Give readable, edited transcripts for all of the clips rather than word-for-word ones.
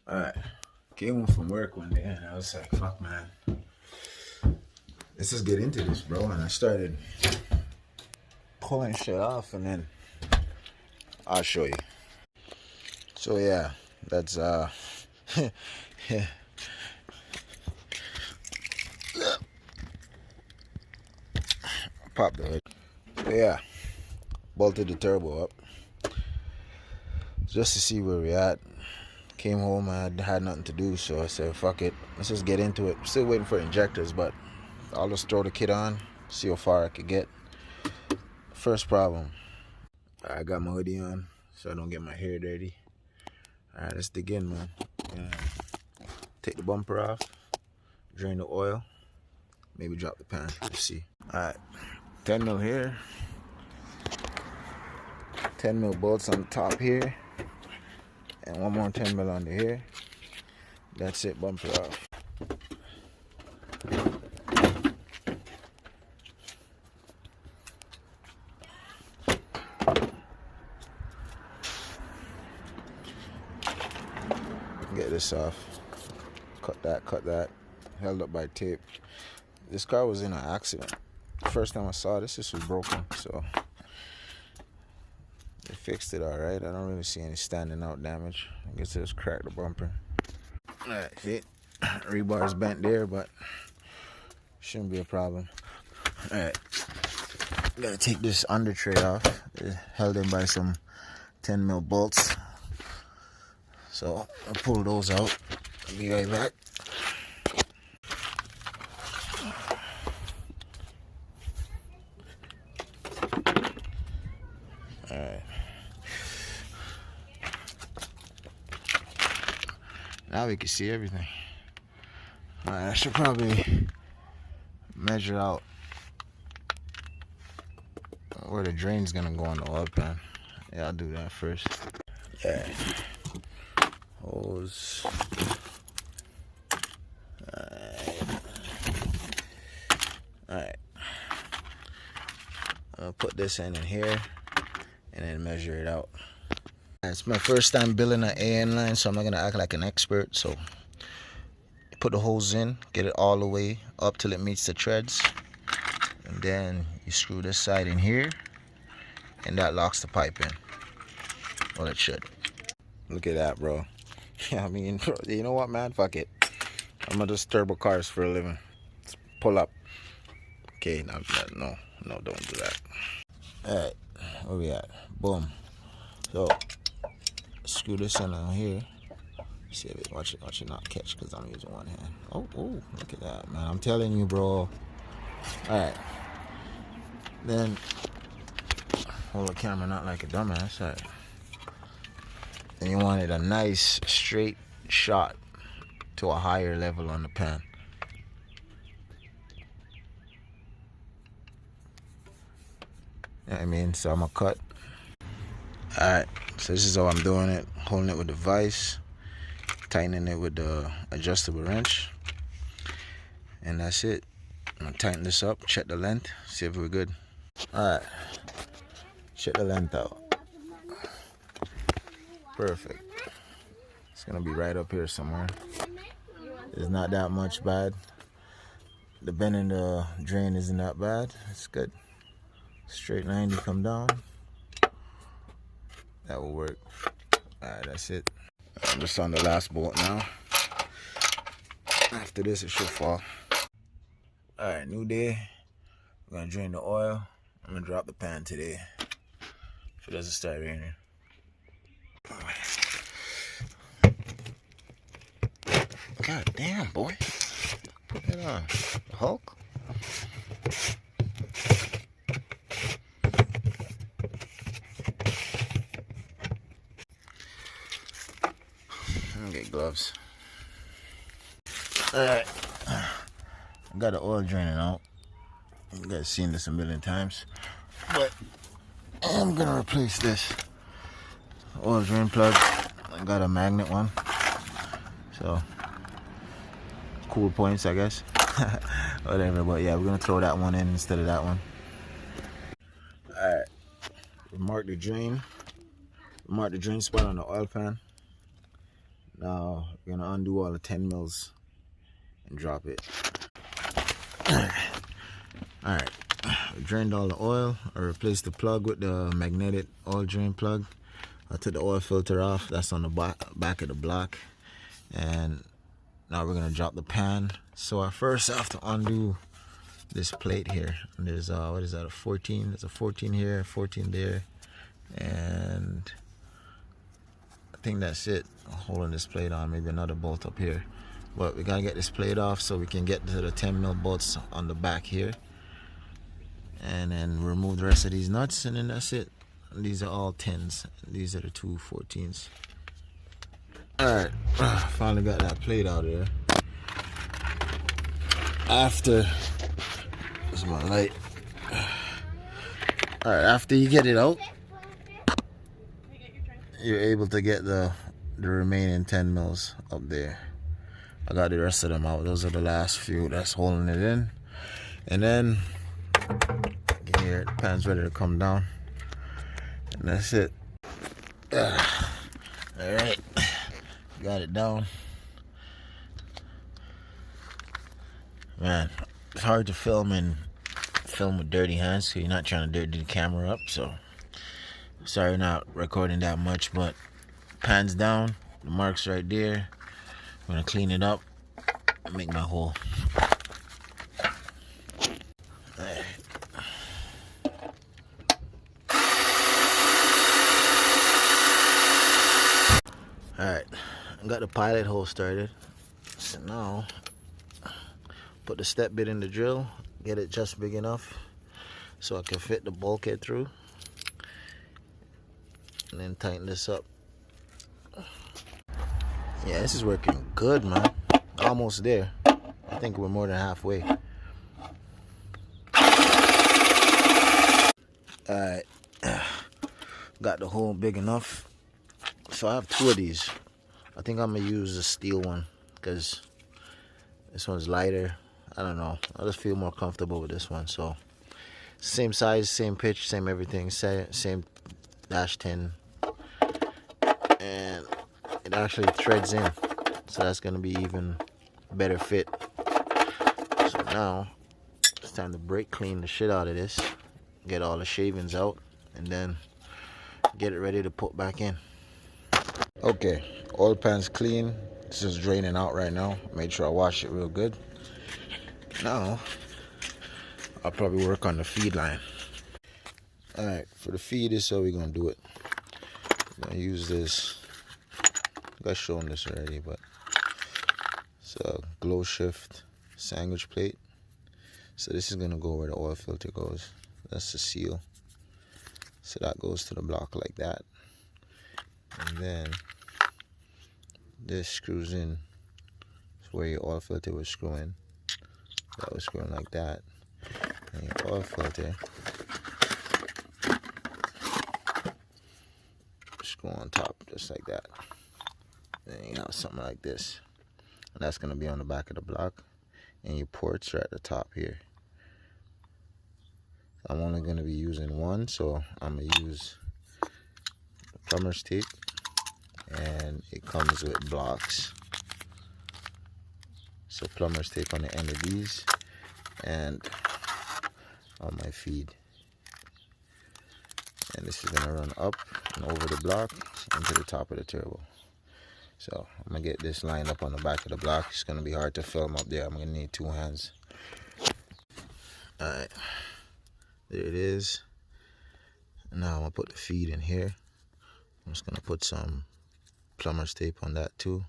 Alright, came home from work one day and I was like, fuck man, let's just get into this, bro. And I started pulling shit off and then I'll show you. So yeah, that's yeah. Pop the hood. So yeah, bolted the turbo up just to see where we at. Came home, I had nothing to do, so I said, fuck it, let's just get into it. Still waiting for injectors, but I'll just throw the kit on, see how far I could get. First problem, I got my hoodie on so I don't get my hair dirty. Alright, let's dig in, man. Take the bumper off, drain the oil, maybe drop the pan, let's see. Alright, 10 mil here, 10 mil bolts on the top here, and one more 10 mil under here. That's it, bumper off. Get this off. Cut that. Held up by tape. This car was in an accident. First time I saw this was broken, so they fixed it alright. I don't really see any standing out damage. I guess they just cracked the bumper. Alright, see? Rebar's bent there, but shouldn't be a problem. Alright. Gotta take this under tray off. It's held in by some 10 mil bolts. So I'll pull those out. I'll be right back. Alright. Now we can see everything. Alright, I should probably measure out where the drain's gonna go on the oil pan. Yeah, I'll do that first. Yeah. Hose. Alright. I'll put this in here and then measure it out. It's my first time building an AN line, so I'm not gonna act like an expert. So put the hose in, get it all the way up till it meets the treads, and then you screw this side in here, and that locks the pipe in. Well, it should. Look at that, bro. Yeah, I mean, you know what, man? Fuck it. I'm gonna just turbo cars for a living. Let's pull up. Okay, no, don't do that. Alright, where we at? Boom. So screw this in on here. See if it, watch it not catch because I'm using one hand. Oh, look at that, man. I'm telling you, bro. Alright. Then hold the camera not like a dumbass. Alright. Then you wanted a nice straight shot to a higher level on the pan. You know what I mean? So I'm gonna cut. Alright, so this is how I'm doing it. Holding it with the vise, tightening it with the adjustable wrench, and that's it. I'm gonna tighten this up, check the length, see if we're good. Alright, check the length out. Perfect. It's gonna be right up here somewhere. It's not that much bad. The bend in the drain isn't that bad. It's good. Straight 90 come down. That will work. Alright, that's it. I'm just on the last bolt now. After this, it should fall. Alright, new day. We're gonna drain the oil. I'm gonna drop the pan today if it doesn't start raining. God damn, boy. Put it on. Hulk? Get gloves. Alright. I got the oil draining out. You guys seen this a million times. But I'm gonna replace this oil drain plug. I got a magnet one. So cool points, I guess. Whatever, but yeah, we're gonna throw that one in instead of that one. Alright. We mark the drain. Mark the drain spot on the oil pan. Now we're gonna undo all the 10 mils and drop it. Alright, drained all the oil. I replaced the plug with the magnetic oil drain plug. I took the oil filter off, that's on the back of the block. And now we're gonna drop the pan. So I first have to undo this plate here. And there's what is that, a 14? There's a 14 here, 14 there, and I think that's it, holding this plate on. Maybe another bolt up here, but we gotta get this plate off so we can get to the 10 mil bolts on the back here, and then remove the rest of these nuts, and then that's it. These are all 10s, these are the two 14s. Alright, finally got that plate out of there. After, this is my light. Alright, after you get it out, you're able to get the remaining 10 mils up there. I got the rest of them out. Those are the last few that's holding it in. And then here, the pan's ready to come down. And that's it. Alright, got it down. Man, it's hard to film with dirty hands, so you're not trying to dirty the camera up, so sorry not recording that much, but pan's down, the mark's right there. I'm gonna clean it up and make my hole. Alright, I got the pilot hole started. So now, put the step bit in the drill, get it just big enough so I can fit the bulkhead through. And then tighten this up. Yeah, this is working good, man. Almost there. I think we're more than halfway. Alright. Got the hole big enough. So I have two of these. I think I'm gonna use the steel one because this one's lighter. I don't know. I just feel more comfortable with this one. So same size, same pitch, same everything, same dash 10. And it actually threads in, so that's gonna be even better fit. So now it's time to brake clean the shit out of this, get all the shavings out, and then get it ready to put back in. Okay, oil pan's clean. It's just draining out right now. Made sure I wash it real good. Now I'll probably work on the feed line. Alright, for the feed, this is how we're gonna do it. I'm gonna use this. I've shown this already, but it's a glow shift sandwich plate. So this is gonna go where the oil filter goes. That's the seal. So that goes to the block like that. And then this screws in where your oil filter was screwing. That was screwing like that. And your oil filter screw on top just like that. Then you have something like this, and that's going to be on the back of the block, and your ports are at the top here. I'm only going to be using one, so I'm going to use plumber's tape, and it comes with blocks. So plumber's tape on the end of these and on my feed, and this is going to run up and over the block into the top of the turbo. So I'm gonna get this lined up on the back of the block. It's gonna be hard to film up there. I'm gonna need two hands. Alright, there it is. Now I'm gonna put the feed in here. I'm just gonna put some plumber's tape on that too,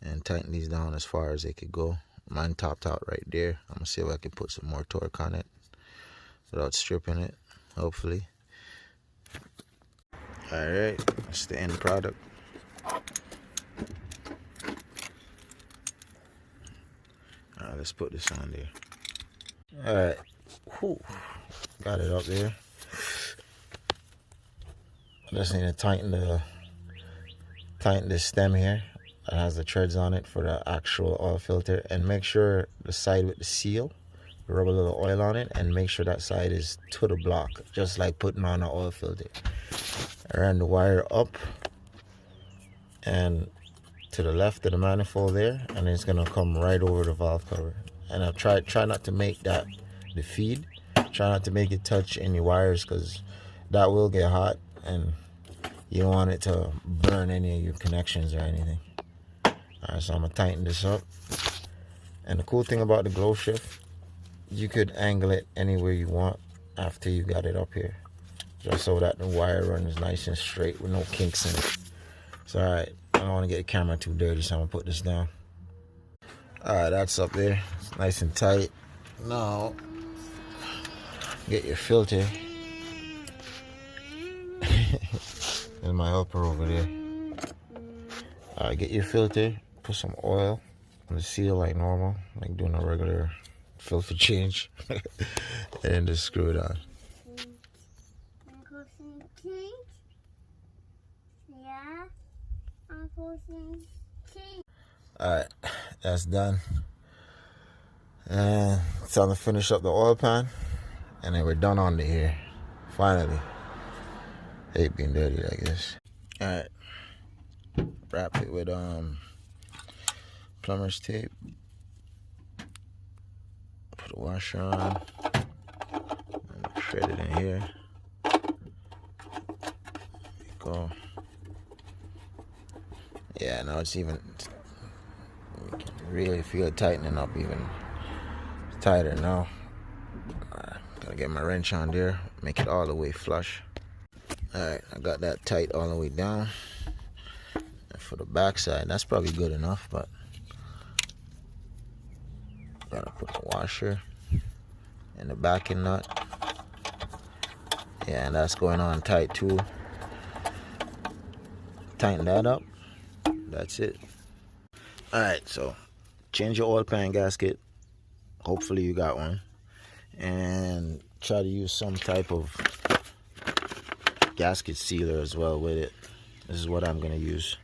and tighten these down as far as they could go. Mine topped out right there. I'm gonna see if I can put some more torque on it without stripping it, hopefully. Alright, that's the end product. Alright, let's put this on there. Alright, got it up there. I just need to tighten this stem here that has the treads on it for the actual oil filter, and make sure the side with the seal, rub a little oil on it, and make sure that side is to the block, just like putting on an oil filter. I ran the wire up and to the left of the manifold there, and it's gonna come right over the valve cover. And I've try not to make that the feed. Try not to make it touch any wires, because that will get hot and you don't want it to burn any of your connections or anything. Alright, so I'm gonna tighten this up. And the cool thing about the glow shift, you could angle it anywhere you want after you got it up here, just so that the wire runs nice and straight with no kinks in it. So alright, I don't want to get the camera too dirty, so I'm gonna put this down. Alright, that's up there. It's nice and tight. Now, get your filter. There's my helper over there. Alright, get your filter. Put some oil on the seal like normal, like doing a regular filter change. And then just screw it on. Alright, that's done. And it's time to finish up the oil pan. And then we're done on the here. Finally. Hate being dirty like this. Alright. Wrap it with plumber's tape. Put a washer on. And thread it in here. There you go. Yeah, now it's even, you can really feel it tightening up even tighter now. Gotta get my wrench on there, make it all the way flush. Alright, I got that tight all the way down. And for the back side, that's probably good enough, but gotta put the washer in the backing nut. Yeah, and that's going on tight too. Tighten that up. That's it. Alright, so change your oil pan gasket. Hopefully you got one. And try to use some type of gasket sealer as well with it. This is what I'm going to use.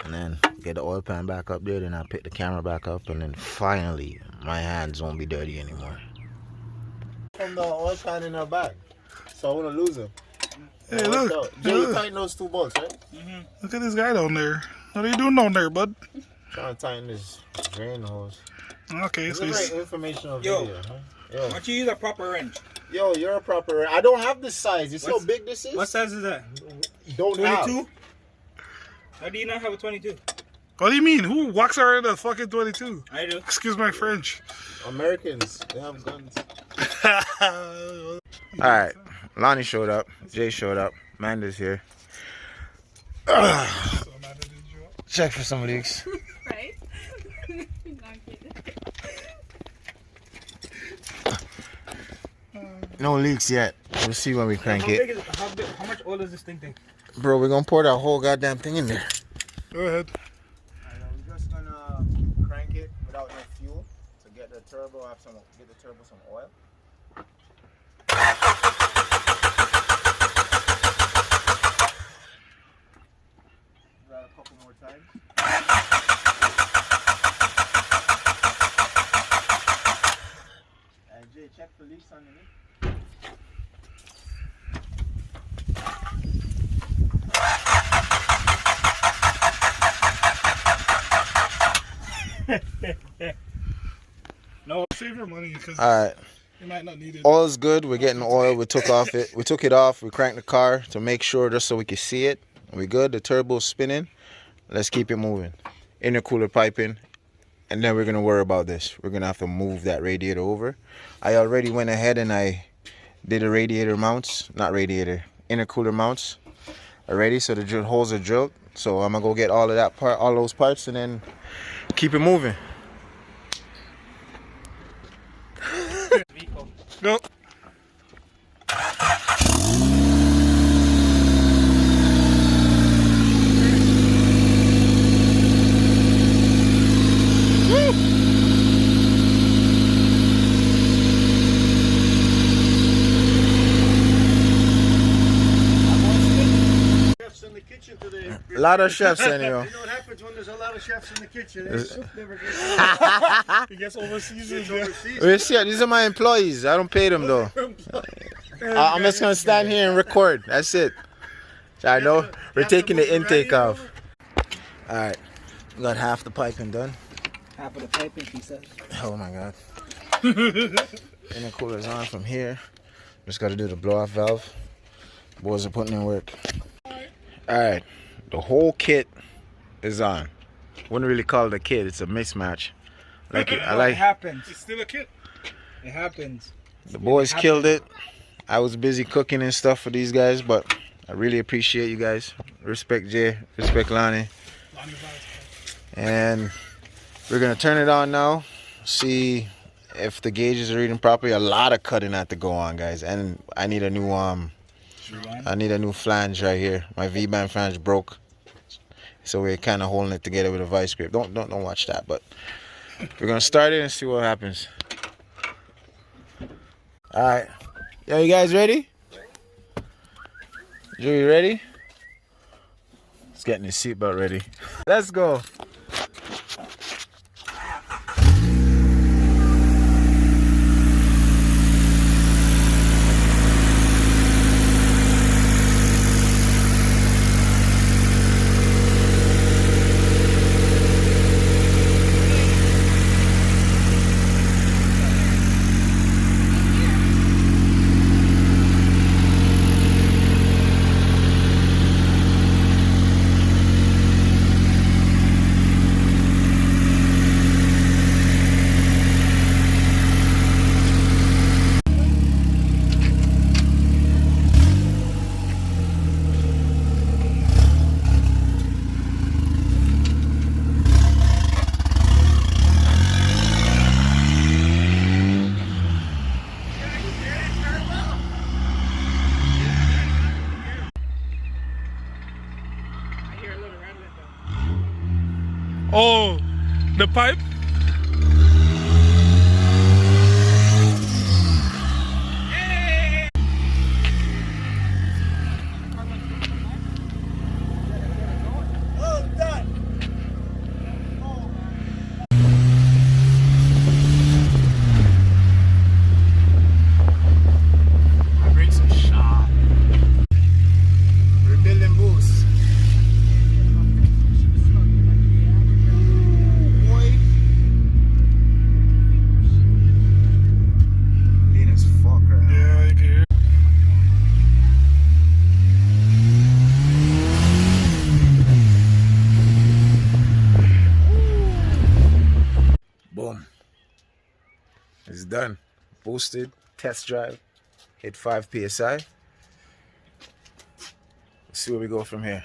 And then get the oil pan back up there. Then I'll pick the camera back up. And then finally, my hands won't be dirty anymore. From the oil pan in our bag. So I want to lose them. Hey, look. Jay, tighten those two bolts, right? Look at this guy down there. What are you doing down there, bud? Trying to tighten this drain hose. Okay, It's so a very informational video, huh? Yo. Why don't you use a proper wrench? Yo, you're a proper. I don't have this size. You see how big this is? What size is that? Don't 22? have. How do you not have a 22? what do you mean? Who walks around a fucking 22? I do. Excuse my French. Americans, they have guns. Alright, Lonnie showed up. Jay showed up. Amanda's here. Check for some leaks. Right? No leaks yet. We'll see when we crank How big it. is it? How much oil does this thing take? Bro, we're gonna pour that whole goddamn thing in there. Go ahead. We're just gonna crank it without no fuel to get the turbo some oil. Try a couple more times. And Jay, check for leaks underneath. No. Save your money because Alright. you might not need it. Oil's good. We're getting oil. We took it off. We cranked the car to make sure just so we can see it. We good. The turbo's spinning. Let's keep it moving. Intercooler piping. And then we're going to worry about this. We're going to have to move that radiator over. I already went ahead and I did the radiator mounts. Not radiator. Intercooler mounts already. So the holes are drilled. So I'm going to go get all of that part, all those parts, and then keep it moving. Go. A lot of chefs anyway. You know what happens when there's a lot of chefs in the kitchen? Soup never He gets overseas. These are my employees. I don't pay them though. I'm just gonna stand here and record. That's it. So I know we're have to taking the move the intake radiator off. Alright. We got half the piping done. Half of the piping, he said. Oh my god. Intercooler's on from here. Just gotta do the blow off valve. Boys are putting in work. Alright. The whole kit is on. Wouldn't really call it a kit, it's a mismatch. Like it, I It like happens. It's still a kit. It happens. the boys killed it. I was busy cooking and stuff for these guys, but I really appreciate you guys. Respect Jay, respect Lonnie. And we're gonna turn it on now. See if the gauges are reading properly. A lot of cutting had to go on, guys. And I need a new flange right here. My V-band flange broke. So we're kind of holding it together with a vice grip. Don't watch that, but we're gonna start it and see what happens. All right, yo, you guys ready? Joey, ready? He's getting his seatbelt ready. Let's go. Oh, the pipe? We're building booths. Lean as fuck right now. Yeah, you can hear. Boom. It's done. Boosted, test drive, hit 5 PSI. Let's see where we go from here.